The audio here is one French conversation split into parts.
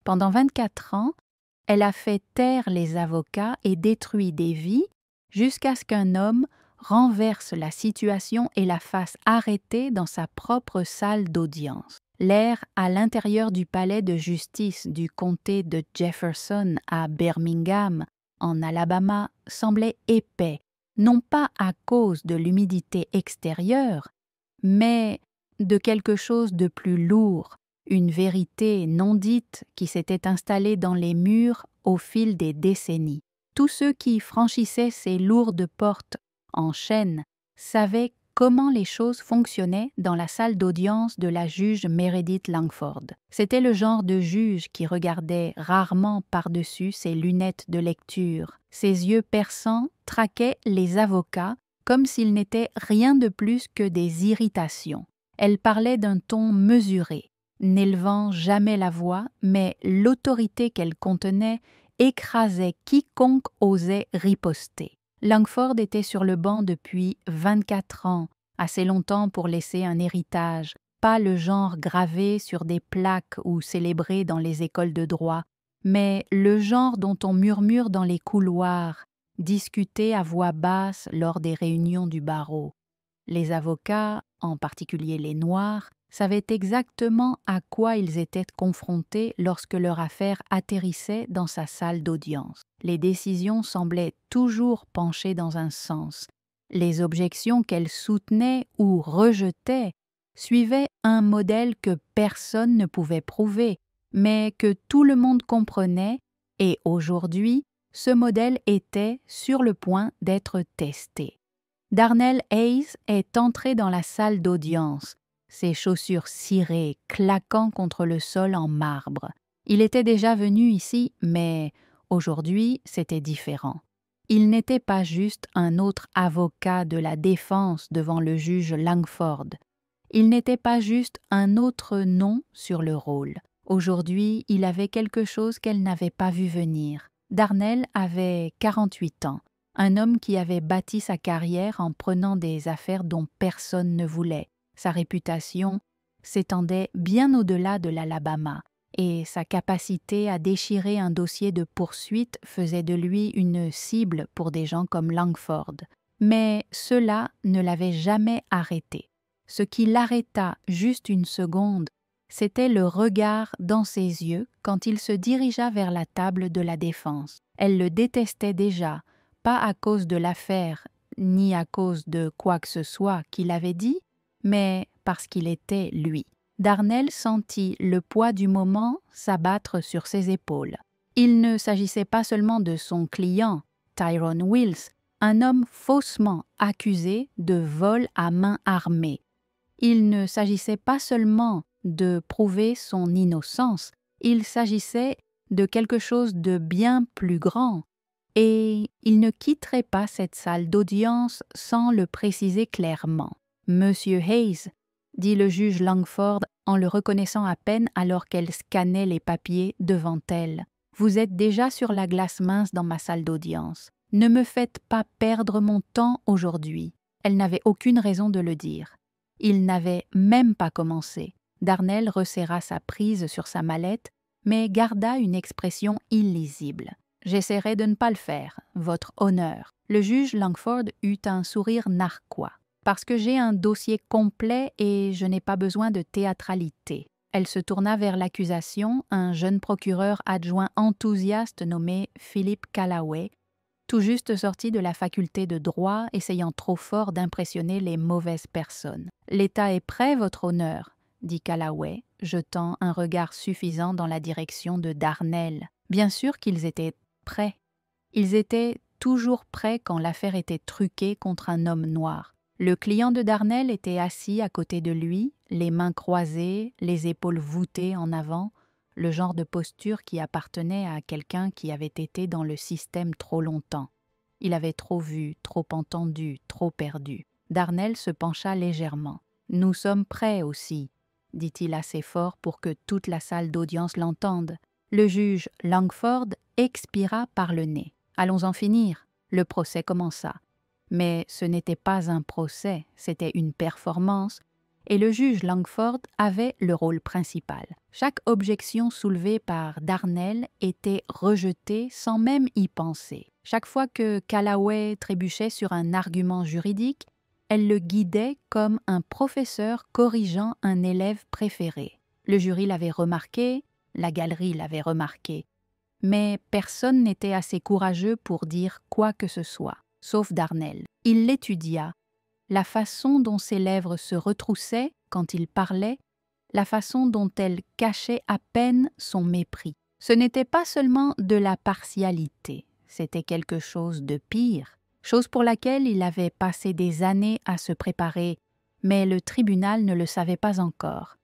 Pendant 24 ans, elle a fait taire les avocats et détruit des vies jusqu'à ce qu'un homme renverse la situation et la fasse arrêter dans sa propre salle d'audience. L'air à l'intérieur du palais de justice du comté de Jefferson à Birmingham, en Alabama, semblait épais, non pas à cause de l'humidité extérieure, mais de quelque chose de plus lourd, une vérité non dite qui s'était installée dans les murs au fil des décennies. Tous ceux qui franchissaient ces lourdes portes en chêne savaient comment les choses fonctionnaient dans la salle d'audience de la juge Meredith Langford. C'était le genre de juge qui regardait rarement par-dessus ses lunettes de lecture. Ses yeux perçants traquaient les avocats comme s'ils n'étaient rien de plus que des irritations. Elle parlait d'un ton mesuré, n'élevant jamais la voix, mais l'autorité qu'elle contenait écrasait quiconque osait riposter. Langford était sur le banc depuis 24 ans, assez longtemps pour laisser un héritage, pas le genre gravé sur des plaques ou célébré dans les écoles de droit, mais le genre dont on murmure dans les couloirs, discuté à voix basse lors des réunions du barreau. Les avocats, en particulier les Noirs, savaient exactement à quoi ils étaient confrontés lorsque leur affaire atterrissait dans sa salle d'audience. Les décisions semblaient toujours pencher dans un sens. Les objections qu'elles soutenaient ou rejetaient suivaient un modèle que personne ne pouvait prouver, mais que tout le monde comprenait, et aujourd'hui, ce modèle était sur le point d'être testé. Darnell Hayes est entré dans la salle d'audience, ses chaussures cirées claquant contre le sol en marbre. Il était déjà venu ici, mais aujourd'hui c'était différent. Il n'était pas juste un autre avocat de la défense devant le juge Langford. Il n'était pas juste un autre nom sur le rôle. Aujourd'hui, il avait quelque chose qu'elle n'avait pas vu venir. Darnell avait 48 ans. Un homme qui avait bâti sa carrière en prenant des affaires dont personne ne voulait. Sa réputation s'étendait bien au-delà de l'Alabama, et sa capacité à déchirer un dossier de poursuite faisait de lui une cible pour des gens comme Langford. Mais cela ne l'avait jamais arrêté. Ce qui l'arrêta juste une seconde, c'était le regard dans ses yeux quand il se dirigea vers la table de la défense. Elle le détestait déjà, pas à cause de l'affaire, ni à cause de quoi que ce soit qu'il avait dit, mais parce qu'il était lui. Darnell sentit le poids du moment s'abattre sur ses épaules. Il ne s'agissait pas seulement de son client, Tyrone Wills, un homme faussement accusé de vol à main armée. Il ne s'agissait pas seulement de prouver son innocence, il s'agissait de quelque chose de bien plus grand, et il ne quitterait pas cette salle d'audience sans le préciser clairement. « Monsieur Hayes », dit le juge Langford en le reconnaissant à peine alors qu'elle scannait les papiers devant elle. « Vous êtes déjà sur la glace mince dans ma salle d'audience. Ne me faites pas perdre mon temps aujourd'hui. » Elle n'avait aucune raison de le dire. Il n'avait même pas commencé. Darnell resserra sa prise sur sa mallette, mais garda une expression illisible. « J'essaierai de ne pas le faire, votre honneur. » Le juge Langford eut un sourire narquois. « Parce que j'ai un dossier complet et je n'ai pas besoin de théâtralité. » Elle se tourna vers l'accusation, un jeune procureur adjoint enthousiaste nommé Philip Callaway, tout juste sorti de la faculté de droit, essayant trop fort d'impressionner les mauvaises personnes. « L'État est prêt, votre honneur, » dit Callaway, jetant un regard suffisant dans la direction de Darnell. Bien sûr qu'ils étaient prêts. Ils étaient toujours prêts quand l'affaire était truquée contre un homme noir. Le client de Darnell était assis à côté de lui, les mains croisées, les épaules voûtées en avant, le genre de posture qui appartenait à quelqu'un qui avait été dans le système trop longtemps. Il avait trop vu, trop entendu, trop perdu. Darnell se pencha légèrement. « Nous sommes prêts aussi, » dit-il assez fort pour que toute la salle d'audience l'entende. Le juge Langford expira par le nez. « Allons en finir. » Le procès commença. Mais ce n'était pas un procès, c'était une performance, et le juge Langford avait le rôle principal. Chaque objection soulevée par Darnell était rejetée sans même y penser. Chaque fois que Callaway trébuchait sur un argument juridique, elle le guidait comme un professeur corrigeant un élève préféré. Le jury l'avait remarqué, la galerie l'avait remarqué, mais personne n'était assez courageux pour dire quoi que ce soit, sauf Darnell. Il l'étudia, la façon dont ses lèvres se retroussaient quand il parlait, la façon dont elle cachait à peine son mépris. Ce n'était pas seulement de la partialité, c'était quelque chose de pire, chose pour laquelle il avait passé des années à se préparer, mais le tribunal ne le savait pas encore.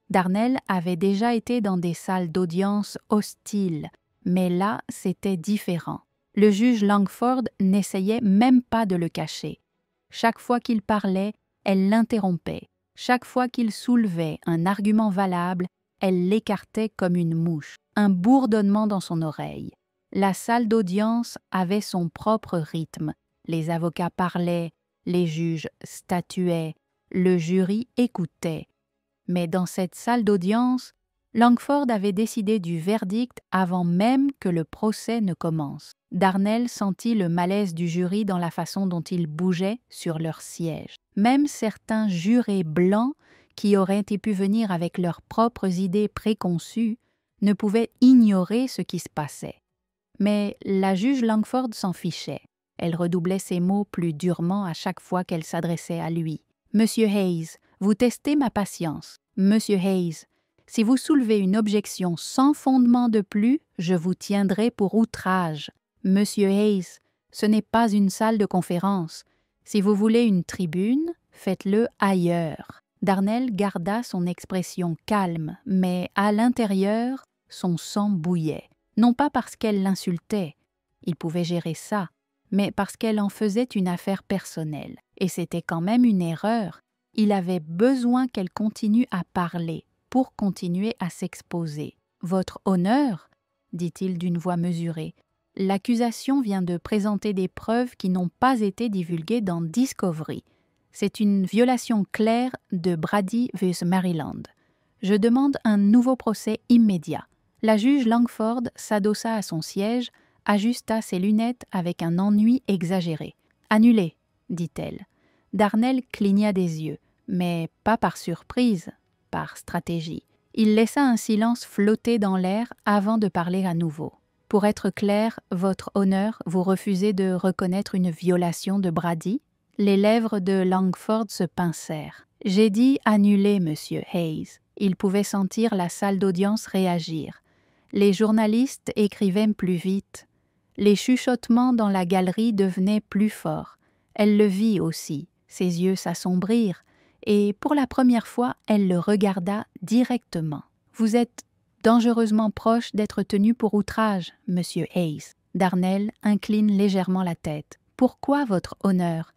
Darnell avait déjà été dans des salles d'audience hostiles, mais là, c'était différent. Le juge Langford n'essayait même pas de le cacher. Chaque fois qu'il parlait, elle l'interrompait. Chaque fois qu'il soulevait un argument valable, elle l'écartait comme une mouche, un bourdonnement dans son oreille. La salle d'audience avait son propre rythme. Les avocats parlaient, les juges statuaient, le jury écoutait. Mais dans cette salle d'audience, Langford avait décidé du verdict avant même que le procès ne commence. Darnell sentit le malaise du jury dans la façon dont ils bougeaient sur leurs sièges. Même certains jurés blancs, qui auraient pu venir avec leurs propres idées préconçues, ne pouvaient ignorer ce qui se passait. Mais la juge Langford s'en fichait. Elle redoublait ses mots plus durement à chaque fois qu'elle s'adressait à lui. « Monsieur Hayes, vous testez ma patience. Monsieur Hayes, si vous soulevez une objection sans fondement de plus, je vous tiendrai pour outrage. Monsieur Hayes, ce n'est pas une salle de conférence. Si vous voulez une tribune, faites-le ailleurs. » Darnell garda son expression calme, mais à l'intérieur, son sang bouillait. Non pas parce qu'elle l'insultait, il pouvait gérer ça, mais parce qu'elle en faisait une affaire personnelle. Et c'était quand même une erreur. Il avait besoin qu'elle continue à parler pour continuer à s'exposer. « Votre honneur ?» dit-il d'une voix mesurée. « L'accusation vient de présenter des preuves qui n'ont pas été divulguées dans Discovery. C'est une violation claire de Brady v. Maryland. Je demande un nouveau procès immédiat. » La juge Langford s'adossa à son siège, ajusta ses lunettes avec un ennui exagéré. « Annulé !» dit-elle. Darnell cligna des yeux, mais pas par surprise, par stratégie. Il laissa un silence flotter dans l'air avant de parler à nouveau. « Pour être clair, votre honneur, vous refusez de reconnaître une violation de Brady ?» Les lèvres de Langford se pincèrent. « J'ai dit annuler, monsieur Hayes. » Il pouvait sentir la salle d'audience réagir. Les journalistes écrivaient plus vite. Les chuchotements dans la galerie devenaient plus forts. Elle le vit aussi. Ses yeux s'assombrirent, et pour la première fois, elle le regarda directement. « Vous êtes dangereusement proche d'être tenu pour outrage, monsieur Hayes. » Darnell incline légèrement la tête. « Pourquoi votre honneur?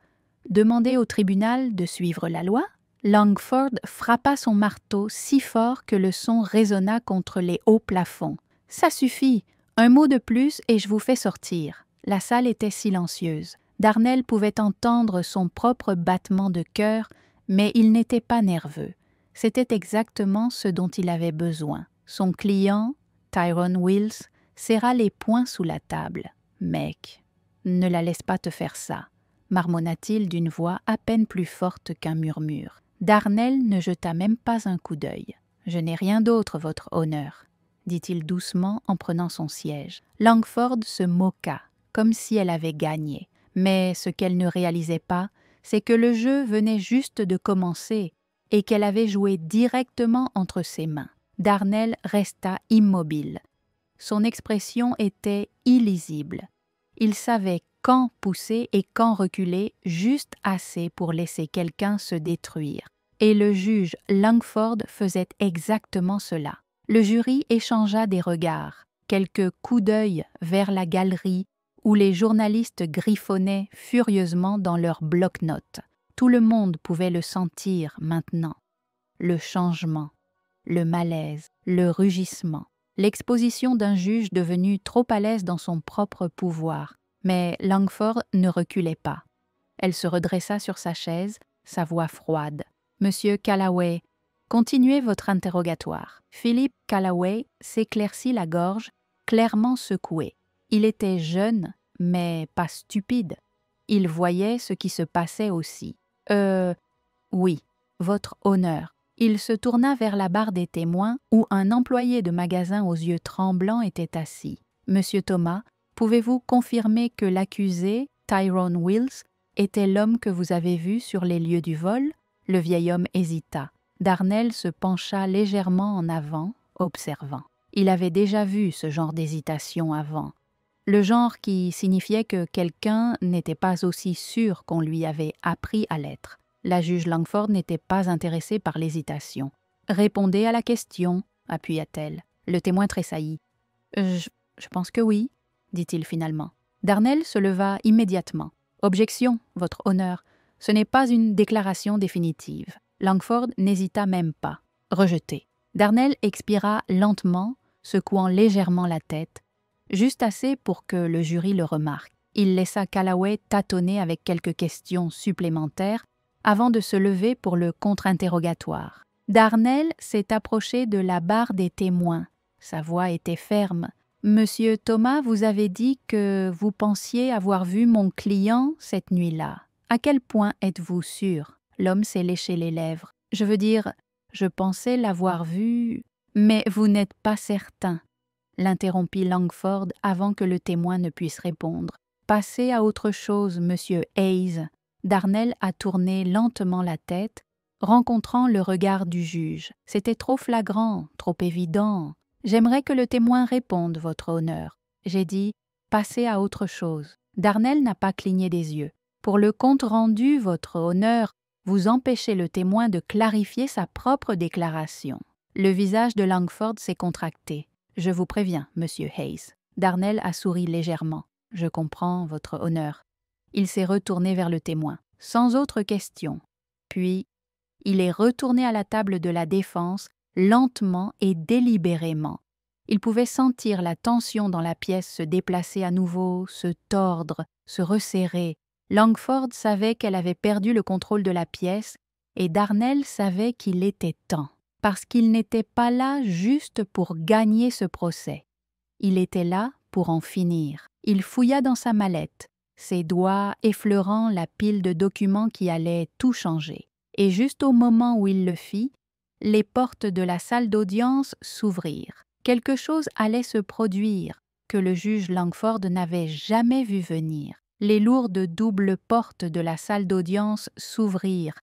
Demandez au tribunal de suivre la loi ?» Langford frappa son marteau si fort que le son résonna contre les hauts plafonds. « Ça suffit. Un mot de plus et je vous fais sortir. » La salle était silencieuse. Darnell pouvait entendre son propre battement de cœur, mais il n'était pas nerveux. C'était exactement ce dont il avait besoin. Son client, Tyrone Wills, serra les poings sous la table. « Mec, ne la laisse pas te faire ça », marmonna-t-il d'une voix à peine plus forte qu'un murmure. Darnell ne jeta même pas un coup d'œil. « Je n'ai rien d'autre, votre honneur », dit-il doucement en prenant son siège. Langford se moqua, comme si elle avait gagné. Mais ce qu'elle ne réalisait pas, c'est que le jeu venait juste de commencer et qu'elle avait joué directement entre ses mains. Darnell resta immobile. Son expression était illisible. Il savait quand pousser et quand reculer juste assez pour laisser quelqu'un se détruire. Et le juge Langford faisait exactement cela. Le jury échangea des regards, quelques coups d'œil vers la galerie où les journalistes griffonnaient furieusement dans leurs bloc-notes. Tout le monde pouvait le sentir maintenant. Le changement, le malaise, le rugissement, l'exposition d'un juge devenu trop à l'aise dans son propre pouvoir. Mais Langford ne reculait pas. Elle se redressa sur sa chaise, sa voix froide. Monsieur Callaway, continuez votre interrogatoire. Philip Callaway s'éclaircit la gorge, clairement secoué. Il était jeune, mais pas stupide. Il voyait ce qui se passait aussi. Oui, votre honneur. Il se tourna vers la barre des témoins où un employé de magasin aux yeux tremblants était assis. Monsieur Thomas, pouvez-vous confirmer que l'accusé, Tyrone Wills, était l'homme que vous avez vu sur les lieux du vol? Le vieil homme hésita. Darnell se pencha légèrement en avant, observant. Il avait déjà vu ce genre d'hésitation avant. Le genre qui signifiait que quelqu'un n'était pas aussi sûr qu'on lui avait appris à l'être. La juge Langford n'était pas intéressée par l'hésitation. « Répondez à la question », appuya-t-elle. Le témoin tressaillit. « Je pense que oui », dit-il finalement. Darnell se leva immédiatement. « Objection, votre honneur. Ce n'est pas une déclaration définitive. » Langford n'hésita même pas. « Rejeté. » Darnell expira lentement, secouant légèrement la tête, juste assez pour que le jury le remarque. Il laissa Callaway tâtonner avec quelques questions supplémentaires avant de se lever pour le contre-interrogatoire. Darnell s'est approché de la barre des témoins. Sa voix était ferme. « Monsieur Thomas, vous avez dit que vous pensiez avoir vu mon client cette nuit-là. À quel point êtes-vous sûr ?» L'homme s'est léché les lèvres. « Je veux dire, je pensais l'avoir vu... » « Mais vous n'êtes pas certain, » l'interrompit Langford avant que le témoin ne puisse répondre. « Passez à autre chose, monsieur Hayes. » Darnell a tourné lentement la tête, rencontrant le regard du juge. C'était trop flagrant, trop évident. « J'aimerais que le témoin réponde, votre honneur. » J'ai dit « Passez à autre chose. » Darnell n'a pas cligné des yeux. « Pour le compte rendu, votre honneur, vous empêchez le témoin de clarifier sa propre déclaration. » Le visage de Langford s'est contracté. « Je vous préviens, monsieur Hayes. » Darnell a souri légèrement. « Je comprends, votre honneur. » Il s'est retourné vers le témoin, sans autre question. Puis, il est retourné à la table de la défense, lentement et délibérément. Il pouvait sentir la tension dans la pièce se déplacer à nouveau, se tordre, se resserrer. Langford savait qu'elle avait perdu le contrôle de la pièce et Darnell savait qu'il était temps. Parce qu'il n'était pas là juste pour gagner ce procès. Il était là pour en finir. Il fouilla dans sa mallette, ses doigts effleurant la pile de documents qui allaient tout changer. Et juste au moment où il le fit, les portes de la salle d'audience s'ouvrirent. Quelque chose allait se produire que le juge Langford n'avait jamais vu venir. Les lourdes doubles portes de la salle d'audience s'ouvrirent,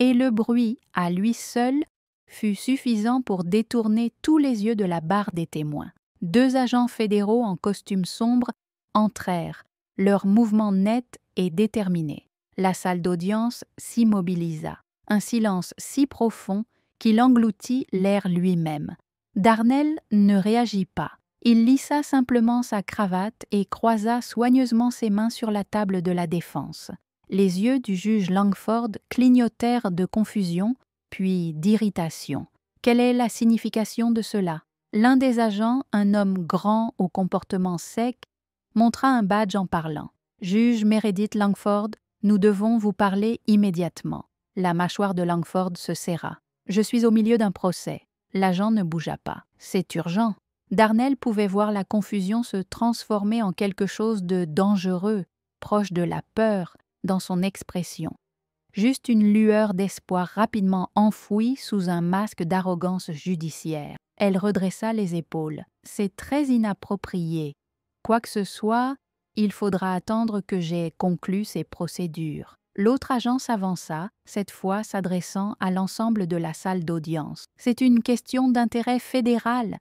et le bruit, à lui seul, fut suffisant pour détourner tous les yeux de la barre des témoins. 2 agents fédéraux en costume sombre entrèrent, leurs mouvements nets et déterminés. La salle d'audience s'immobilisa. Un silence si profond qu'il engloutit l'air lui-même. Darnell ne réagit pas. Il lissa simplement sa cravate et croisa soigneusement ses mains sur la table de la défense. Les yeux du juge Langford clignotèrent de confusion, puis d'irritation. Quelle est la signification de cela? L'un des agents, un homme grand au comportement sec, montra un badge en parlant. « Juge Meredith Langford, nous devons vous parler immédiatement. » La mâchoire de Langford se serra. « Je suis au milieu d'un procès. » L'agent ne bougea pas. « C'est urgent. » Darnell pouvait voir la confusion se transformer en quelque chose de dangereux, proche de la peur, dans son expression. Juste une lueur d'espoir rapidement enfouie sous un masque d'arrogance judiciaire. Elle redressa les épaules. « C'est très inapproprié. Quoi que ce soit, il faudra attendre que j'aie conclu ces procédures. » L'autre agent s'avança, cette fois s'adressant à l'ensemble de la salle d'audience. « C'est une question d'intérêt fédéral.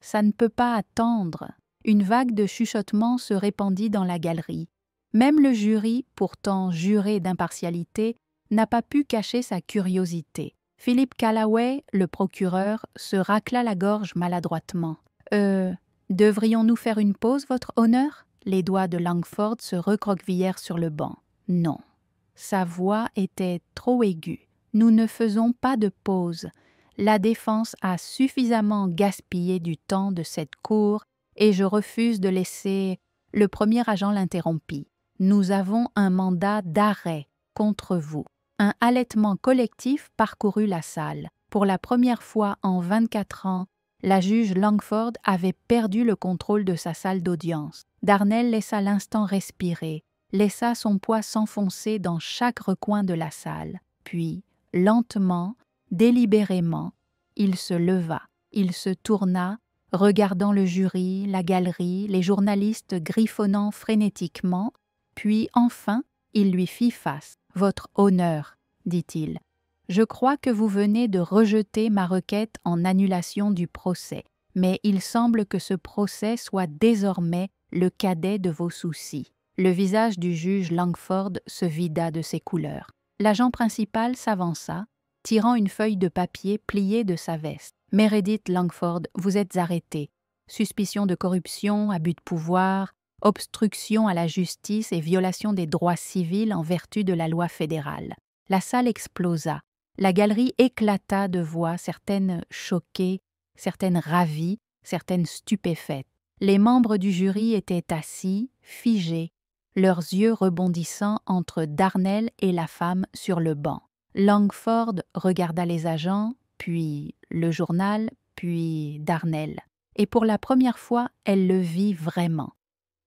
Ça ne peut pas attendre. » Une vague de chuchotements se répandit dans la galerie. Même le jury, pourtant juré d'impartialité, n'a pas pu cacher sa curiosité. Philip Callaway, le procureur, se racla la gorge maladroitement. « Devrions-nous faire une pause, votre honneur ?» Les doigts de Langford se recroquevillèrent sur le banc. « Non. » Sa voix était trop aiguë. « Nous ne faisons pas de pause. La défense a suffisamment gaspillé du temps de cette cour et je refuse de laisser... » Le premier agent l'interrompit. « Nous avons un mandat d'arrêt contre vous. » Un halètement collectif parcourut la salle. Pour la première fois en 24 ans, la juge Langford avait perdu le contrôle de sa salle d'audience. Darnell laissa l'instant respirer, laissa son poids s'enfoncer dans chaque recoin de la salle. Puis, lentement, délibérément, il se leva. Il se tourna, regardant le jury, la galerie, les journalistes griffonnant frénétiquement, puis enfin, il lui fit face. « Votre honneur, dit-il. Je crois que vous venez de rejeter ma requête en annulation du procès, mais il semble que ce procès soit désormais le cadet de vos soucis. » Le visage du juge Langford se vida de ses couleurs. L'agent principal s'avança, tirant une feuille de papier pliée de sa veste. « Meredith Langford, vous êtes arrêtée. Suspicion de corruption, abus de pouvoir, obstruction à la justice et violation des droits civils en vertu de la loi fédérale. » La salle explosa. La galerie éclata de voix, certaines choquées, certaines ravies, certaines stupéfaites. Les membres du jury étaient assis, figés, leurs yeux rebondissant entre Darnell et la femme sur le banc. Langford regarda les agents, puis le journal, puis Darnell. Et pour la première fois, elle le vit vraiment.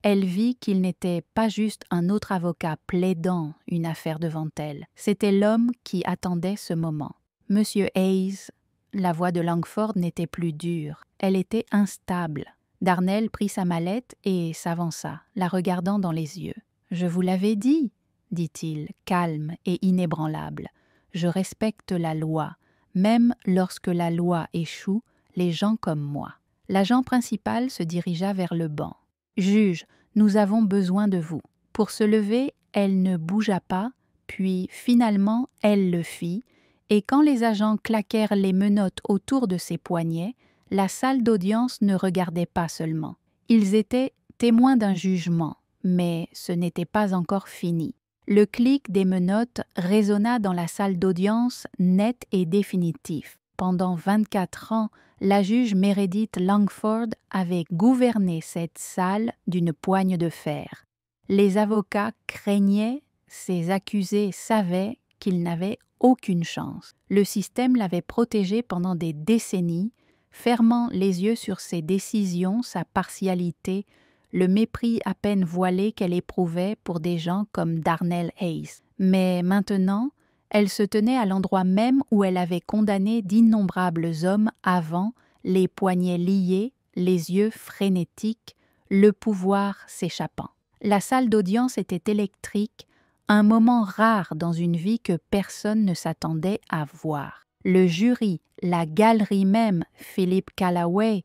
Elle vit qu'il n'était pas juste un autre avocat plaidant une affaire devant elle. C'était l'homme qui attendait ce moment. « Monsieur Hayes », la voix de Langford n'était plus dure, elle était instable. Darnell prit sa mallette et s'avança, la regardant dans les yeux. « Je vous l'avais dit, » dit-il, calme et inébranlable. « Je respecte la loi, même lorsque la loi échoue, les gens comme moi. » L'agent principal se dirigea vers le banc. « Juge, nous avons besoin de vous. » Pour se lever, elle ne bougea pas, puis finalement elle le fit, et quand les agents claquèrent les menottes autour de ses poignets, la salle d'audience ne regardait pas seulement. Ils étaient témoins d'un jugement, mais ce n'était pas encore fini. Le clic des menottes résonna dans la salle d'audience net et définitif. Pendant 24 ans, la juge Meredith Langford avait gouverné cette salle d'une poigne de fer. Les avocats craignaient, ses accusés savaient qu'ils n'avaient aucune chance. Le système l'avait protégée pendant des décennies, fermant les yeux sur ses décisions, sa partialité, le mépris à peine voilé qu'elle éprouvait pour des gens comme Darnell Hayes. Mais maintenant, elle se tenait à l'endroit même où elle avait condamné d'innombrables hommes avant, les poignets liés, les yeux frénétiques, le pouvoir s'échappant. La salle d'audience était électrique, un moment rare dans une vie que personne ne s'attendait à voir. Le jury, la galerie même, Philip Callaway,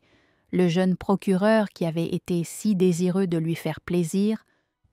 le jeune procureur qui avait été si désireux de lui faire plaisir,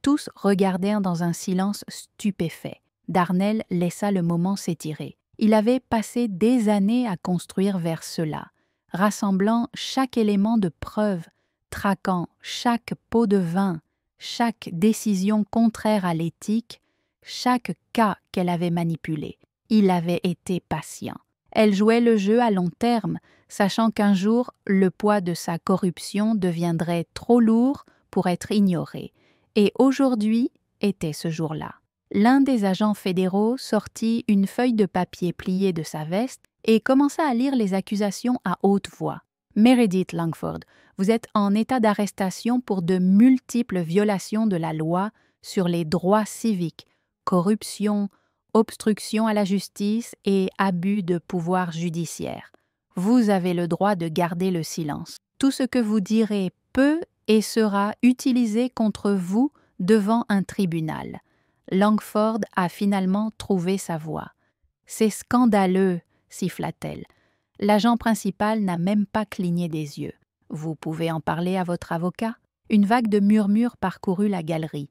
tous regardèrent dans un silence stupéfait. Darnell laissa le moment s'étirer. Il avait passé des années à construire vers cela, rassemblant chaque élément de preuve, traquant chaque pot de vin, chaque décision contraire à l'éthique, chaque cas qu'elle avait manipulé. Il avait été patient. Elle jouait le jeu à long terme, sachant qu'un jour, le poids de sa corruption deviendrait trop lourd pour être ignoré. Et aujourd'hui était ce jour-là. L'un des agents fédéraux sortit une feuille de papier pliée de sa veste et commença à lire les accusations à haute voix. « Meredith Langford, vous êtes en état d'arrestation pour de multiples violations de la loi sur les droits civiques, corruption, obstruction à la justice et abus de pouvoir judiciaire. Vous avez le droit de garder le silence. Tout ce que vous direz peut et sera utilisé contre vous devant un tribunal. » Langford a finalement trouvé sa voix. « C'est scandaleux, » siffla-t-elle. L'agent principal n'a même pas cligné des yeux. « Vous pouvez en parler à votre avocat ?» Une vague de murmures parcourut la galerie.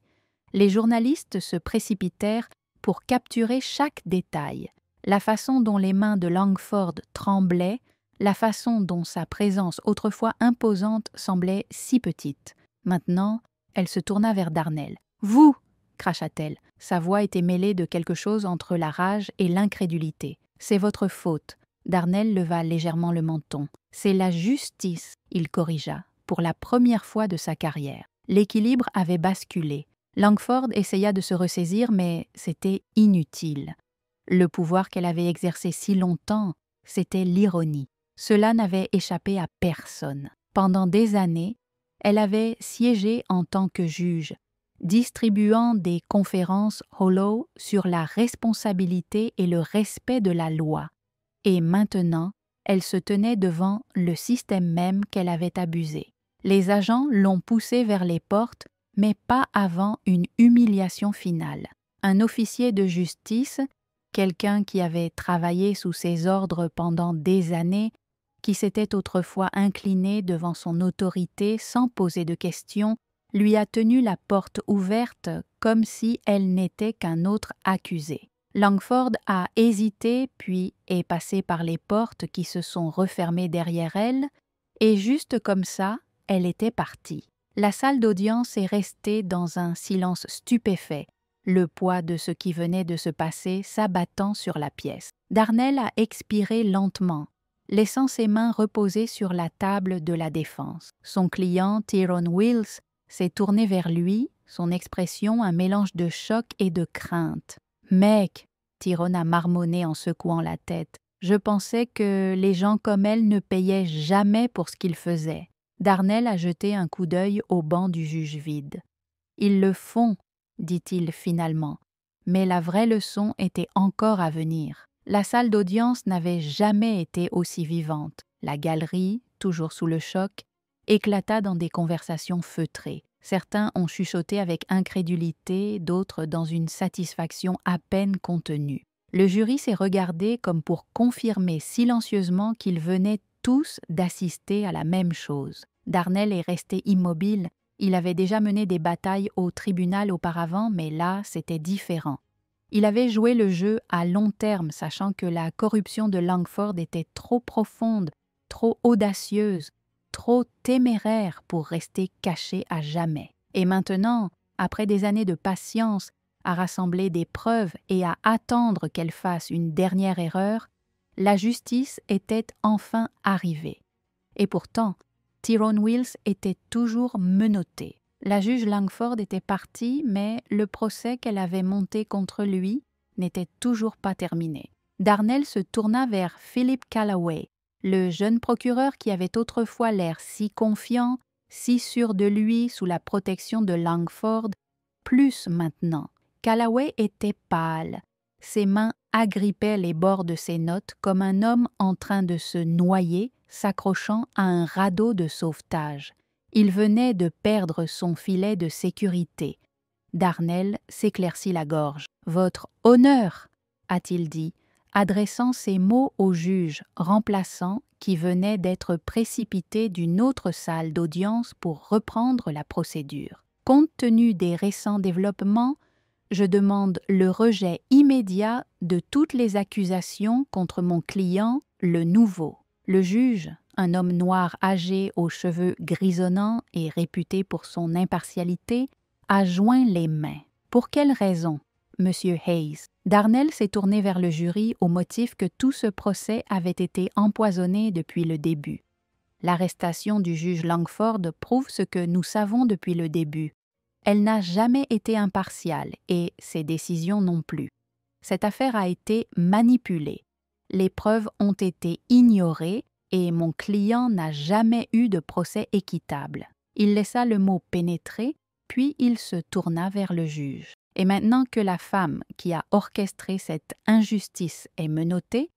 Les journalistes se précipitèrent pour capturer chaque détail. La façon dont les mains de Langford tremblaient, la façon dont sa présence autrefois imposante semblait si petite. Maintenant, elle se tourna vers Darnell. « Vous !» cracha-t-elle. Sa voix était mêlée de quelque chose entre la rage et l'incrédulité. « C'est votre faute. » Darnell leva légèrement le menton. « C'est la justice, » il corrigea, pour la première fois de sa carrière. L'équilibre avait basculé. Langford essaya de se ressaisir, mais c'était inutile. Le pouvoir qu'elle avait exercé si longtemps, c'était l'ironie. Cela n'avait échappé à personne. Pendant des années, elle avait siégé en tant que juge, distribuant des conférences hollow sur la responsabilité et le respect de la loi. Et maintenant, elle se tenait devant le système même qu'elle avait abusé. Les agents l'ont poussée vers les portes, mais pas avant une humiliation finale. Un officier de justice, quelqu'un qui avait travaillé sous ses ordres pendant des années, qui s'était autrefois incliné devant son autorité sans poser de questions, lui a tenu la porte ouverte comme si elle n'était qu'un autre accusé. Langford a hésité puis est passé par les portes qui se sont refermées derrière elle, et juste comme ça, elle était partie. La salle d'audience est restée dans un silence stupéfait, le poids de ce qui venait de se passer s'abattant sur la pièce. Darnell a expiré lentement, laissant ses mains reposer sur la table de la défense. Son client, Tyrone Wills, s'est tourné vers lui, son expression un mélange de choc et de crainte. « Mec !» Tyrone a marmonné en secouant la tête. « Je pensais que les gens comme elle ne payaient jamais pour ce qu'ils faisaient. » Darnell a jeté un coup d'œil au banc du juge vide. « Ils le font, » dit-il finalement, mais la vraie leçon était encore à venir. La salle d'audience n'avait jamais été aussi vivante. La galerie, toujours sous le choc, éclata dans des conversations feutrées. Certains ont chuchoté avec incrédulité, d'autres dans une satisfaction à peine contenue. Le jury s'est regardé comme pour confirmer silencieusement qu'ils venaient tous d'assister à la même chose. Darnell est resté immobile. Il avait déjà mené des batailles au tribunal auparavant, mais là, c'était différent. Il avait joué le jeu à long terme, sachant que la corruption de Langford était trop profonde, trop audacieuse, trop téméraire pour rester cachée à jamais. Et maintenant, après des années de patience, à rassembler des preuves et à attendre qu'elle fasse une dernière erreur, la justice était enfin arrivée. Et pourtant, Tyrone Wills était toujours menotté. La juge Langford était partie, mais le procès qu'elle avait monté contre lui n'était toujours pas terminé. Darnell se tourna vers Philip Callaway, le jeune procureur qui avait autrefois l'air si confiant, si sûr de lui sous la protection de Langford, plus maintenant. Callaway était pâle. Ses mains agrippaient les bords de ses notes comme un homme en train de se noyer, s'accrochant à un radeau de sauvetage. Il venait de perdre son filet de sécurité. Darnell s'éclaircit la gorge. « Votre honneur !» a-t-il dit, adressant ces mots au juge remplaçant qui venait d'être précipité d'une autre salle d'audience pour reprendre la procédure. « Compte tenu des récents développements, je demande le rejet immédiat de toutes les accusations contre mon client, le nouveau. » Le juge, un homme noir âgé aux cheveux grisonnants et réputé pour son impartialité, a joint les mains. « Pour quelle raison, Monsieur Hayes ?» Darnell s'est tourné vers le jury au motif que tout ce procès avait été empoisonné depuis le début. L'arrestation du juge Langford prouve ce que nous savons depuis le début. Elle n'a jamais été impartiale et ses décisions non plus. Cette affaire a été manipulée. Les preuves ont été ignorées et mon client n'a jamais eu de procès équitable. Il laissa le mot pénétrer, puis il se tourna vers le juge. Et maintenant que la femme qui a orchestré cette injustice est menottée,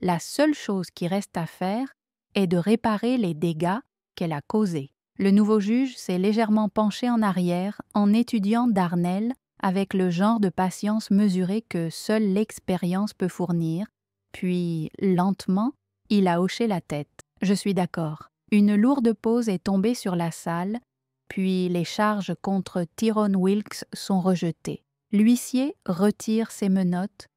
la seule chose qui reste à faire est de réparer les dégâts qu'elle a causés. Le nouveau juge s'est légèrement penché en arrière en étudiant Darnell avec le genre de patience mesurée que seule l'expérience peut fournir, puis, lentement, il a hoché la tête. « Je suis d'accord. » Une lourde pause est tombée sur la salle, puis les charges contre Tyrone Wills sont rejetées. L'huissier retire ses menottes.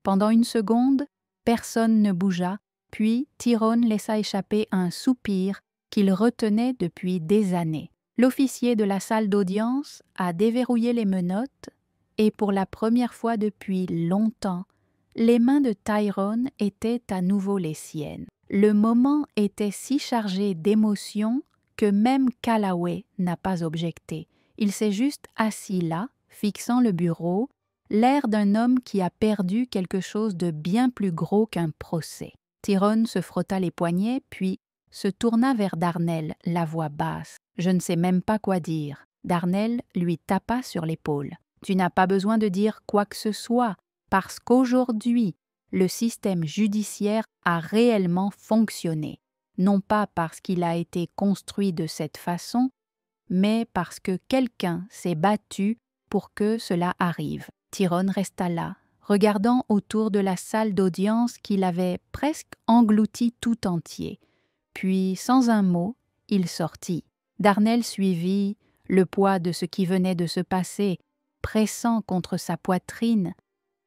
Pendant une seconde, personne ne bougea, puis Tyrone laissa échapper un soupir qu'il retenait depuis des années. L'officier de la salle d'audience a déverrouillé les menottes et pour la première fois depuis longtemps, les mains de Tyrone étaient à nouveau les siennes. Le moment était si chargé d'émotion que même Callaway n'a pas objecté. Il s'est juste assis là, fixant le bureau, l'air d'un homme qui a perdu quelque chose de bien plus gros qu'un procès. Tyrone se frotta les poignets, puis se tourna vers Darnell, la voix basse. Je ne sais même pas quoi dire. Darnell lui tapa sur l'épaule. Tu n'as pas besoin de dire quoi que ce soit, parce qu'aujourd'hui, le système judiciaire a réellement fonctionné. Non pas parce qu'il a été construit de cette façon, mais parce que quelqu'un s'est battu pour que cela arrive. Tyrone resta là, regardant autour de la salle d'audience qu'il avait presque englouti tout entier. Puis, sans un mot, il sortit. Darnell suivit, le poids de ce qui venait de se passer, pressant contre sa poitrine,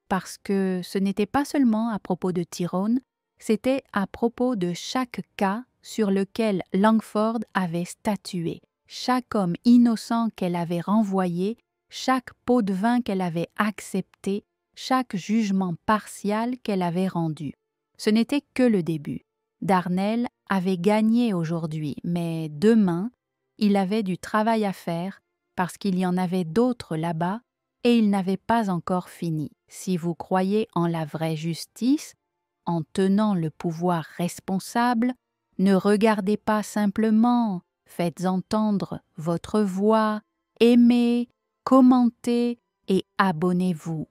parce que ce n'était pas seulement à propos de Tyrone, c'était à propos de chaque cas sur lequel Langford avait statué, chaque homme innocent qu'elle avait renvoyé, chaque pot de vin qu'elle avait accepté, chaque jugement partial qu'elle avait rendu. Ce n'était que le début. Darnell avait gagné aujourd'hui, mais demain, il avait du travail à faire parce qu'il y en avait d'autres là-bas et il n'avait pas encore fini. Si vous croyez en la vraie justice, en tenant le pouvoir responsable, ne regardez pas simplement, faites entendre votre voix, aimez, commentez et abonnez-vous.